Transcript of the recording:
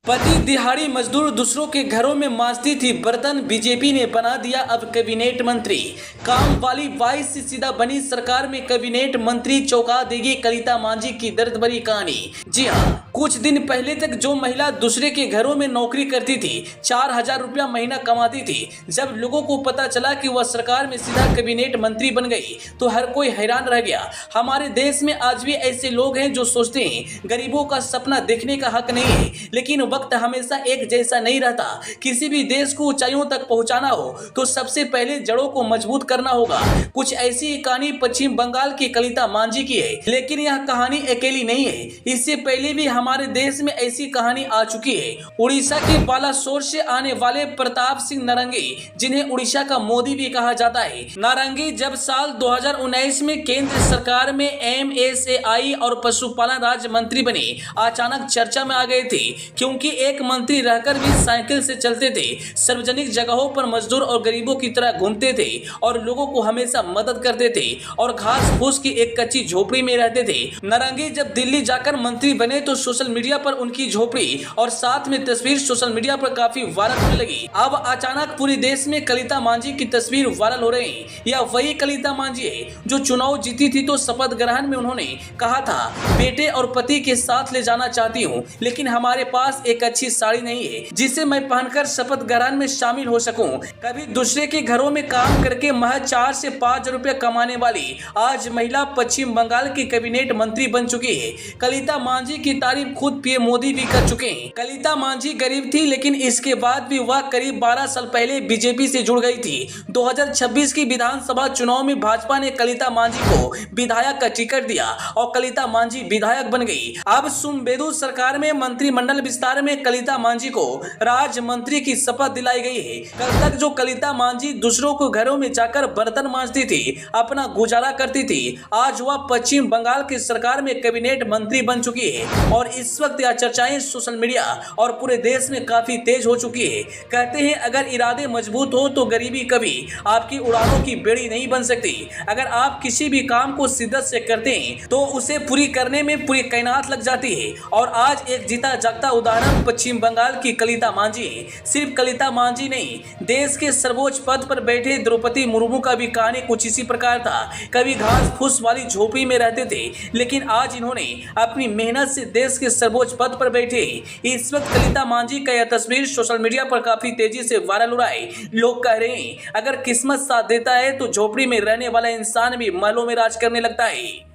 पति दिहाड़ी मजदूर दूसरों के घरों में मांजती थी बर्तन, बीजेपी ने बना दिया अब कैबिनेट मंत्री। काम वाली बाई से सीधा बनी सरकार में कैबिनेट मंत्री, चौंका देगी कलिता मांझी की दर्द भरी कहानी। जी हाँ, कुछ दिन पहले तक जो महिला दूसरे के घरों में नौकरी करती थी, 4,000 रुपया महीना कमाती थी, जब लोगों को पता चला कि वह सरकार में सीधा कैबिनेट मंत्री बन गई तो हर कोई हैरान रह गया। हमारे देश में आज भी ऐसे लोग हैं जो सोचते हैं गरीबों का सपना देखने का हक नहीं है, लेकिन वक्त हमेशा एक जैसा नहीं रहता। किसी भी देश को ऊंचाइयों तक पहुंचाना हो तो सबसे पहले जड़ों को मजबूत करना होगा। कुछ ऐसी कहानी पश्चिम बंगाल की कलिता मांझी की है, लेकिन यह कहानी अकेली नहीं है। इससे पहले भी हमारे देश में ऐसी कहानी आ चुकी है। उड़ीसा के बालासोर से आने वाले प्रताप सिंह नारंगी, जिन्हें उड़ीसा का मोदी भी कहा जाता है, नारंगी जब साल 2019 में केंद्र सरकार में MSAI और पशुपालन राज्य मंत्री बने, अचानक चर्चा में आ गए थे, क्योंकि एक मंत्री रहकर भी साइकिल से चलते थे, सार्वजनिक जगहों पर मजदूर और गरीबों की तरह घूमते थे और लोगों को हमेशा मदद करते थे और घास फूस की एक कच्ची झोपड़ी में रहते थे। नारंगी जब दिल्ली जाकर मंत्री बने तो सोशल मीडिया पर उनकी झोपड़ी और साथ में तस्वीर सोशल मीडिया पर काफी वायरल होने लगी। अब अचानक पूरे देश में कलिता मांझी की तस्वीर वायरल हो रही है। यह वही कलिता मांझी है जो चुनाव जीती थी तो शपथ ग्रहण में उन्होंने कहा था, बेटे और पति के साथ ले जाना चाहती हूँ, लेकिन हमारे पास एक अच्छी साड़ी नहीं है जिसे मैं पहनकर शपथ ग्रहण में शामिल हो सकूं। कभी दूसरे के घरों में काम करके महज 4 से 5 रुपए कमाने वाली आज महिला पश्चिम बंगाल की कैबिनेट मंत्री बन चुकी है। कलिता मांझी की तारीफ खुद पीएम मोदी भी कर चुके हैं। कलिता मांझी गरीब थी, लेकिन इसके बाद भी वह करीब 12 साल पहले बीजेपी से जुड़ गई थी। 2026 की विधानसभा चुनाव में भाजपा ने कलिता मांझी को विधायक का टिकट दिया और कलिता मांझी विधायक बन गई। अब सुमबेदु सरकार में मंत्रिमंडल विस्तार में कलिता मांझी को राज्य मंत्री की शपथ दिलाई गई है। कल तक जो कलिता मांझी दूसरों को घरों में जाकर बर्तन मांजती थी, अपना गुजारा करती थी, आज वह पश्चिम बंगाल की सरकार में कैबिनेट मंत्री बन चुकी है और इस वक्त यह चर्चाएं सोशल मीडिया और पूरे देश में काफी तेज हो चुकी है। कहते हैं अगर इरादे मजबूत हो तो गरीबी कभी आपकी उड़ानों की बेड़ी नहीं बन सकती। अगर आप किसी भी काम को शिद्दत से करते हैं तो उसे पूरी करने में पूरी कायनात लग जाती है और आज एक जीता जागता उदाहरण पश्चिम बंगाल की कलिता मांझी है। सिर्फ कलिता मांझी नहीं, देश के सर्वोच्च पद पर बैठे द्रौपदी मुर्मू का भी कहानी कुछ इसी प्रकार था। कभी घास फूस वाली झोपड़ी में रहते थे, लेकिन आज इन्होंने अपनी मेहनत से देश के सर्वोच्च पद पर बैठे। इस वक्त कलिता मांझी का यह तस्वीर सोशल मीडिया पर काफी तेजी से वायरल हो रहा है। लोग कह रहे हैं अगर किस्मत साथ देता है तो झोपड़ी में रहने वाला इंसान भी महलों में राज करने लगता है।